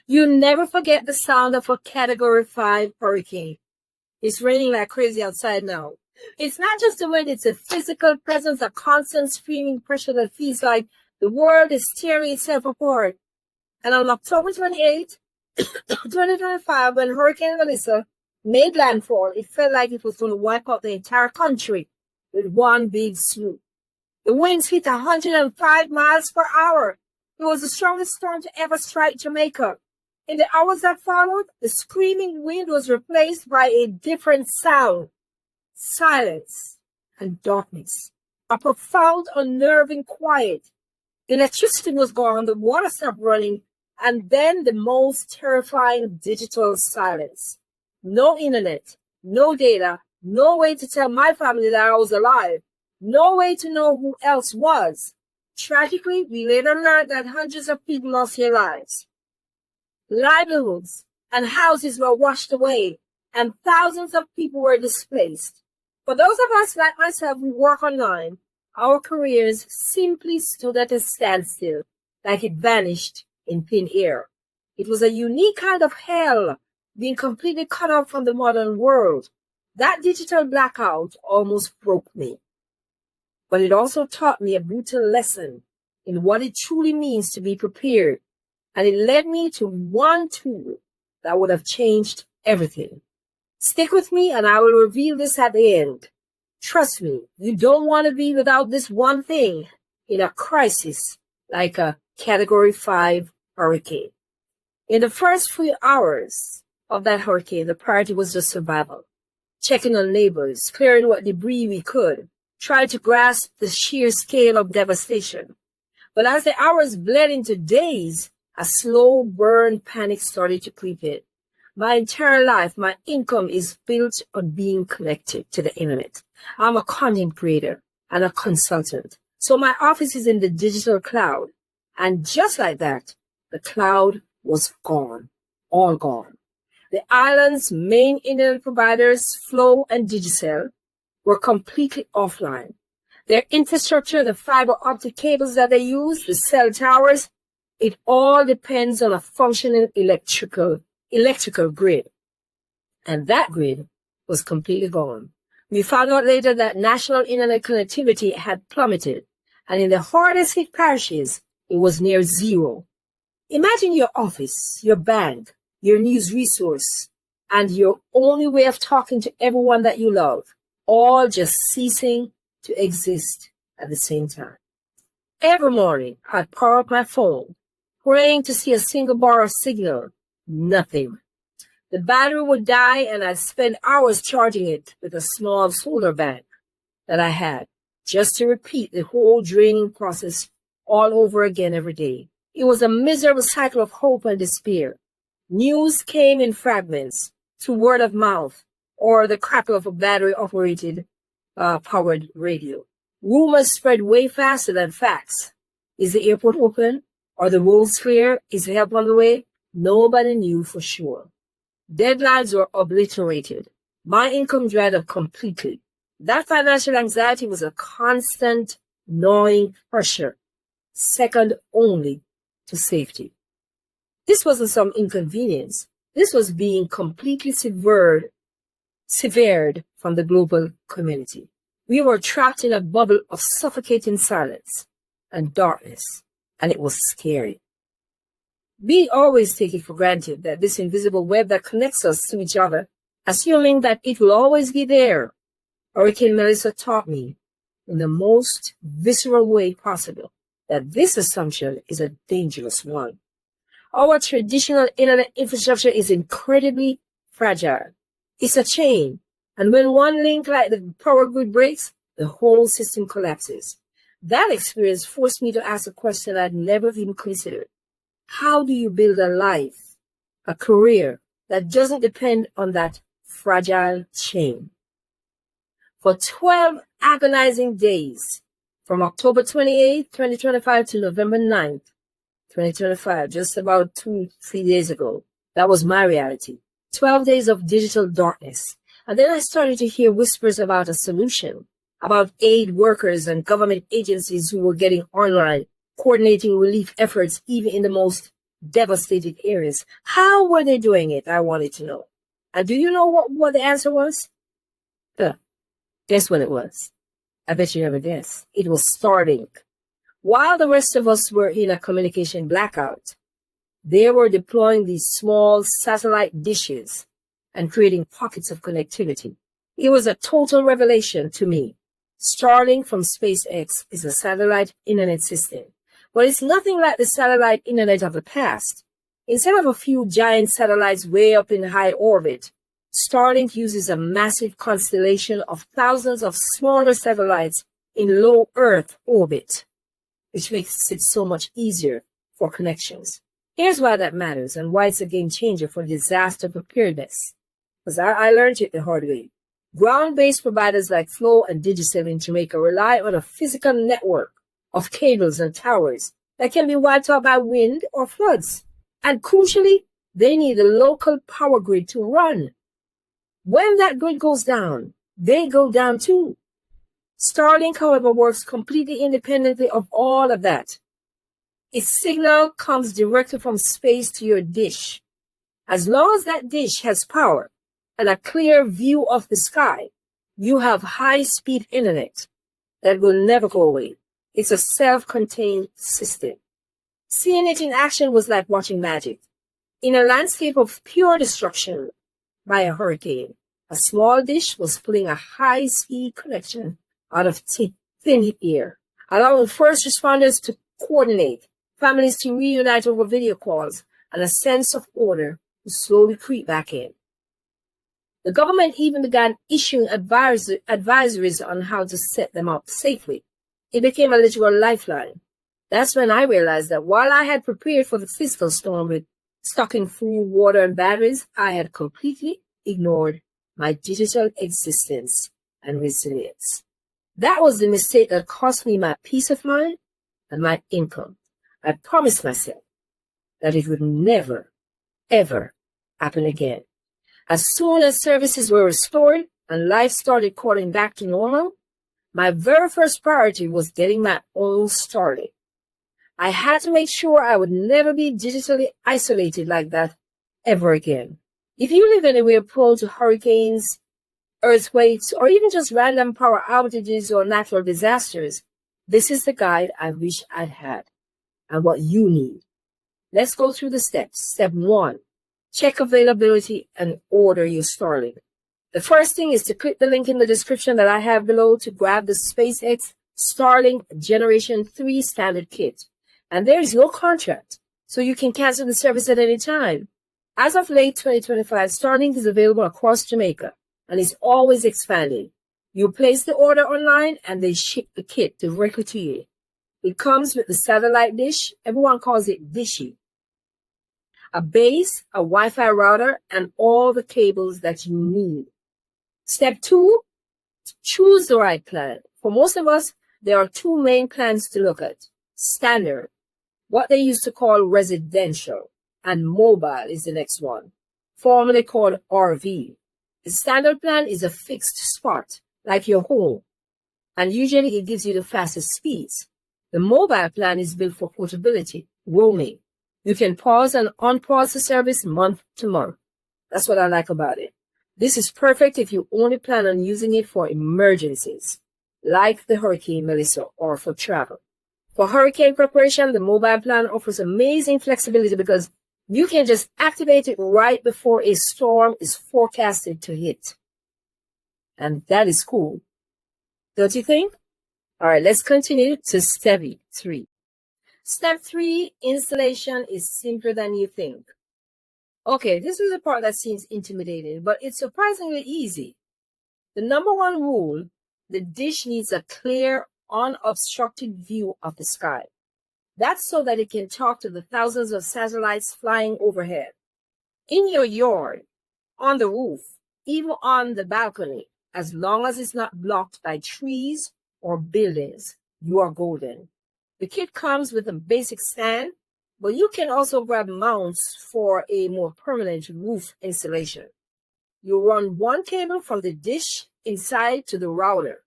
You never forget the sound of a Category 5 hurricane. It's raining like crazy outside now. It's not just the wind, it's a physical presence, a constant screaming pressure that feels like the world is tearing itself apart. And on October 28, 2025, when Hurricane Melissa made landfall, it felt like it was going to wipe out the entire country with one big swoop. The winds hit 105 miles per hour. It was the strongest storm to ever strike Jamaica. In the hours that followed, the screaming wind was replaced by a different sound. Silence and darkness. A profound, unnerving quiet. The electricity was gone, the water stopped running, and then the most terrifying digital silence. No internet, no data, no way to tell my family that I was alive, no way to know who else was. Tragically, we later learned that hundreds of people lost their lives. Livelihoods and houses were washed away, and thousands of people were displaced. For those of us like myself who work online, our careers simply stood at a standstill, like it vanished in thin air. It was a unique kind of hell, being completely cut off from the modern world. That digital blackout almost broke me. But it also taught me a brutal lesson in what it truly means to be prepared. And it led me to one tool that would have changed everything. Stick with me and I will reveal this at the end. Trust me, you don't want to be without this one thing in a crisis like a Category 5 hurricane. In the first few hours of that hurricane, the priority was just survival. Checking on neighbors, clearing what debris we could, trying to grasp the sheer scale of devastation. But as the hours bled into days, a slow burn panic started to creep in. My entire life, my income is built on being connected to the internet. I'm a content creator and a consultant. So my office is in the digital cloud. And just like that, the cloud was gone, all gone. The island's main internet providers, Flow and Digicel, were completely offline. Their infrastructure, the fiber optic cables that they use, the cell towers, it all depends on a functioning electrical grid. And that grid was completely gone. We found out later that national internet connectivity had plummeted, and in the hardest hit parishes, it was near zero. Imagine your office, your bank, your news resource, and your only way of talking to everyone that you love, all just ceasing to exist at the same time. Every morning, I'd power up my phone, praying to see a single bar of signal. Nothing. The battery would die, and I'd spend hours charging it with a small solar bank that I had, just to repeat the whole draining process all over again every day. It was a miserable cycle of hope and despair. News came in fragments through word of mouth or the crackle of a battery-operated powered radio. Rumors spread way faster than facts. Is the airport open? Are the roads clear? Is help on the way? Nobody knew for sure. Deadlines were obliterated. My income dried up completely. That financial anxiety was a constant, gnawing pressure, second only to safety. This wasn't some inconvenience. This was being completely severed from the global community. We were trapped in a bubble of suffocating silence and darkness, and it was scary. We always take it for granted that this invisible web that connects us to each other, assuming that it will always be there. Hurricane Melissa taught me in the most visceral way possible that this assumption is a dangerous one. Our traditional internet infrastructure is incredibly fragile. It's a chain, and when one link like the power grid breaks, the whole system collapses. That experience forced me to ask a question I'd never even considered. How do you build a life, a career that doesn't depend on that fragile chain? For 12 agonizing days, from October 28, 2025 to November 9th, 2025, just about 2-3 days ago, that was my reality. 12 days of digital darkness. And then I started to hear whispers about a solution, about aid workers and government agencies who were getting online, coordinating relief efforts even in the most devastated areas. How were they doing it? I wanted to know. And do you know what the answer was? Guess what it was? I bet you never guessed. It was Starlink. While the rest of us were in a communication blackout, they were deploying these small satellite dishes and creating pockets of connectivity. It was a total revelation to me. Starlink from SpaceX is a satellite internet system, but it's nothing like the satellite internet of the past. Instead of a few giant satellites way up in high orbit, Starlink uses a massive constellation of thousands of smaller satellites in low Earth orbit, which makes it so much easier for connections. Here's why that matters and why it's a game changer for disaster preparedness. Because I learned it the hard way. Ground-based providers like Flow and Digicel in Jamaica rely on a physical network of cables and towers that can be wiped out by wind or floods. And crucially, they need a local power grid to run. When that grid goes down, they go down too. Starlink, however, works completely independently of all of that. Its signal comes directly from space to your dish. As long as that dish has power and a clear view of the sky, you have high-speed internet that will never go away. It's a self-contained system. Seeing it in action was like watching magic. In a landscape of pure destruction by a hurricane, a small dish was pulling a high-speed connection out of thin air, allowing first responders to coordinate, families to reunite over video calls, and a sense of order to slowly creep back in. The government even began issuing advisories on how to set them up safely. It became a literal lifeline. That's when I realized that while I had prepared for the physical storm with stocking food, water, and batteries, I had completely ignored my digital existence and resilience. That was the mistake that cost me my peace of mind and my income. I promised myself that it would never, ever happen again. As soon as services were restored and life started calling back to normal, my very first priority was getting my own Starlink. I had to make sure I would never be digitally isolated like that ever again. If you live anywhere prone to hurricanes, earthquakes, or even just random power outages or natural disasters, this is the guide I wish I'd had and what you need. Let's go through the steps. Step 1, check availability and order your Starlink. The first thing is to click the link in the description that I have below to grab the SpaceX Starlink Generation 3 Standard Kit. And there is no contract, so you can cancel the service at any time. As of late 2025, Starlink is available across Jamaica and is always expanding. You place the order online and they ship the kit directly to you. It comes with the satellite dish, everyone calls it dishy, a base, a Wi-Fi router, and all the cables that you need. Step 2, choose the right plan. For most of us, there are two main plans to look at. Standard, what they used to call residential, and mobile is the next one, formerly called RV. The standard plan is a fixed spot, like your home, and usually it gives you the fastest speeds. The mobile plan is built for portability, roaming. You can pause and unpause the service month to month. That's what I like about it. This is perfect if you only plan on using it for emergencies, like the Hurricane Melissa, or for travel. For hurricane preparation, the mobile plan offers amazing flexibility because you can just activate it right before a storm is forecasted to hit. And that is cool. Don't you think? All right, let's continue to step 3. Step 3, installation is simpler than you think. Okay, this is the part that seems intimidating, but it's surprisingly easy. The number 1 rule, the dish needs a clear, unobstructed view of the sky. That's so that it can talk to the thousands of satellites flying overhead. In your yard, on the roof, even on the balcony, as long as it's not blocked by trees or buildings, you are golden. The kit comes with a basic stand, but you can also grab mounts for a more permanent roof installation. You run one cable from the dish inside to the router.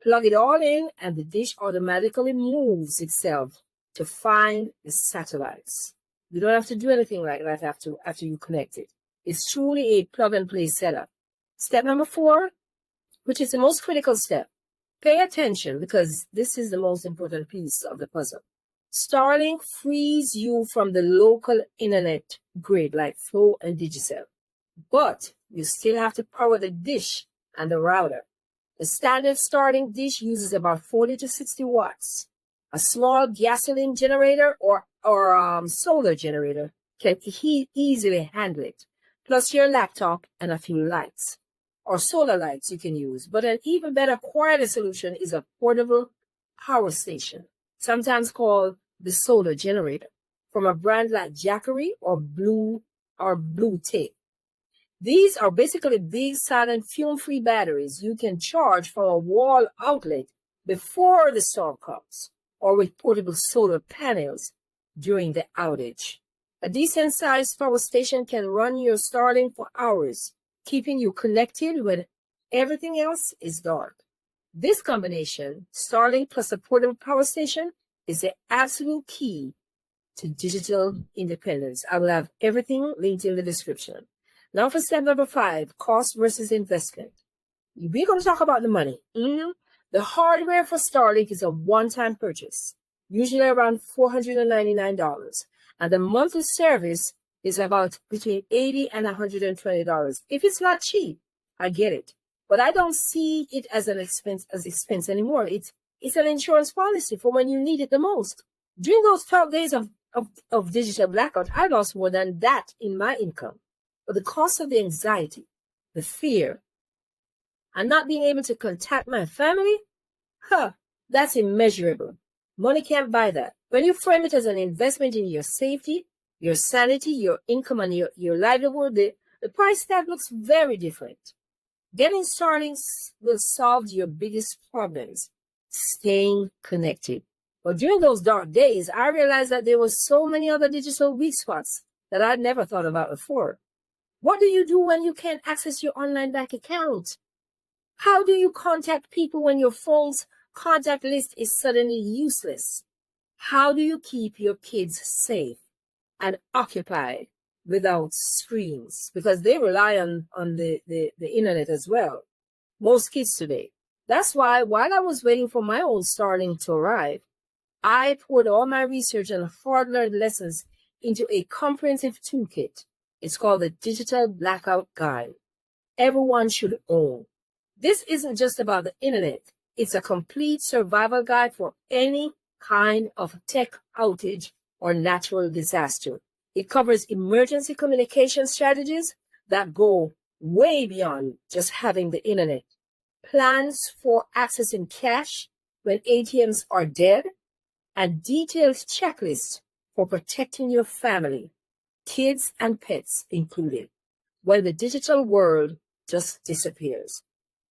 Plug it all in, and the dish automatically moves itself to find the satellites. You don't have to do anything like that after you connect it. It's truly a plug-and-play setup. Step number 4, which is the most critical step. Pay attention because this is the most important piece of the puzzle. Starlink frees you from the local internet grid like Flow and Digicel, but you still have to power the dish and the router. The standard Starlink dish uses about 40 to 60 watts. A small gasoline generator or solar generator can easily handle it, plus your laptop and a few lights, or solar lights you can use. But an even better quieter solution is a portable power station, sometimes called the solar generator, from a brand like Jackery or Bluetti. These are basically big, silent, fume-free batteries you can charge from a wall outlet before the storm comes, or with portable solar panels during the outage. A decent-sized power station can run your Starlink for hours, keeping you connected when everything else is dark. This combination, Starlink plus a portable power station, is the absolute key to digital independence. I will have everything linked in the description. Now for step number 5, cost versus investment. We're going to talk about the money. The hardware for Starlink is a one-time purchase, usually around $499, and the monthly service is about between $80 and $120. If it's not cheap, I get it, but I don't see it as an expense anymore. It's an insurance policy for when you need it the most. During those 12 days of digital blackout, I lost more than that in my income. But the cost of the anxiety, the fear, and not being able to contact my family, that's immeasurable. Money can't buy that. When you frame it as an investment in your safety, your sanity, your income, and your livelihood, the price tag looks very different. Getting Starlink will solve your biggest problems, staying connected. But during those dark days, I realized that there were so many other digital weak spots that I'd never thought about before. What do you do when you can't access your online bank account? How do you contact people when your phone's contact list is suddenly useless? How do you keep your kids safe and occupied without screens? Because they rely on the internet as well. Most kids today. That's why while I was waiting for my own Starlink to arrive, I poured all my research and hard-learned lessons into a comprehensive toolkit. It's called the Digital Blackout Guide. Everyone should own. This isn't just about the internet. It's a complete survival guide for any kind of tech outage or natural disaster. It covers emergency communication strategies that go way beyond just having the internet. Plans for accessing cash when ATMs are dead, and detailed checklists for protecting your family, kids and pets included, when the digital world just disappears.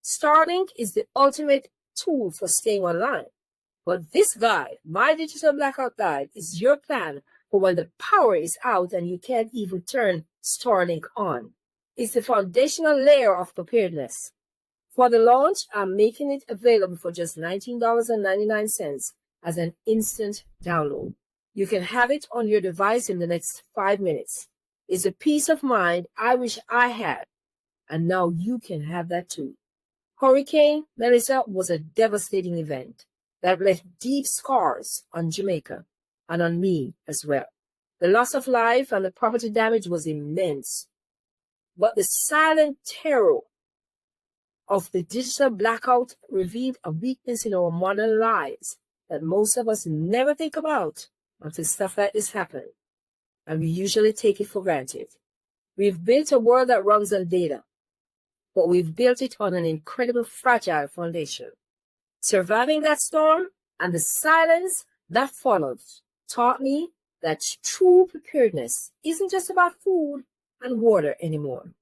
Starlink is the ultimate tool for staying online. But this guide, my Digital Blackout Guide, is your plan for when the power is out and you can't even turn Starlink on. It's the foundational layer of preparedness. For the launch, I'm making it available for just $19.99 as an instant download. You can have it on your device in the next 5 minutes. It's a peace of mind I wish I had, and now you can have that too. Hurricane Melissa was a devastating event that left deep scars on Jamaica and on me as well. The loss of life and the property damage was immense. But the silent terror of the digital blackout revealed a weakness in our modern lives that most of us never think about until stuff like this happens, and we usually take it for granted. We've built a world that runs on data, but we've built it on an incredible fragile foundation. Surviving that storm and the silence that followed taught me that true preparedness isn't just about food and water anymore.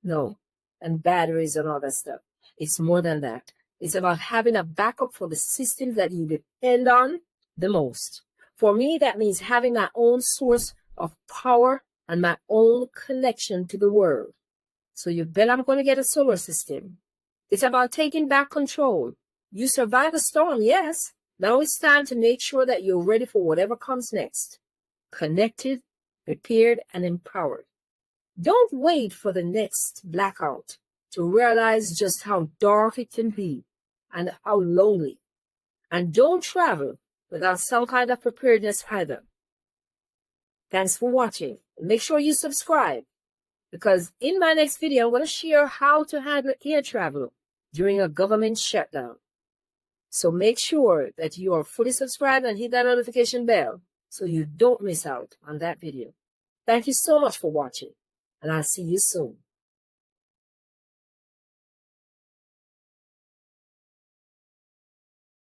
No, and batteries and all that stuff. It's more than that. It's about having a backup for the system that you depend on the most. For me, that means having my own source of power and my own connection to the world. So you bet I'm going to get a solar system. It's about taking back control. You survived the storm, yes. Now it's time to make sure that you're ready for whatever comes next. Connected prepared, and empowered. Don't wait for the next blackout to realize just how dark it can be and how lonely. And don't travel without some kind of preparedness either. Thanks for watching. Make sure you subscribe, because in my next video, I'm going to share how to handle air travel during a government shutdown. So make sure that you are fully subscribed and hit that notification bell so you don't miss out on that video. Thank you so much for watching, and I'll see you soon.